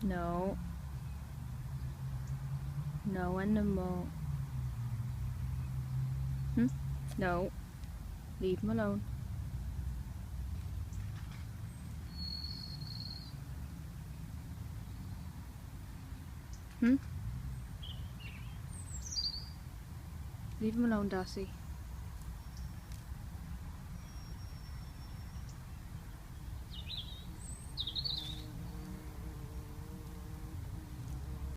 No. No animal. No. Leave him alone. Leave him alone, Darcy.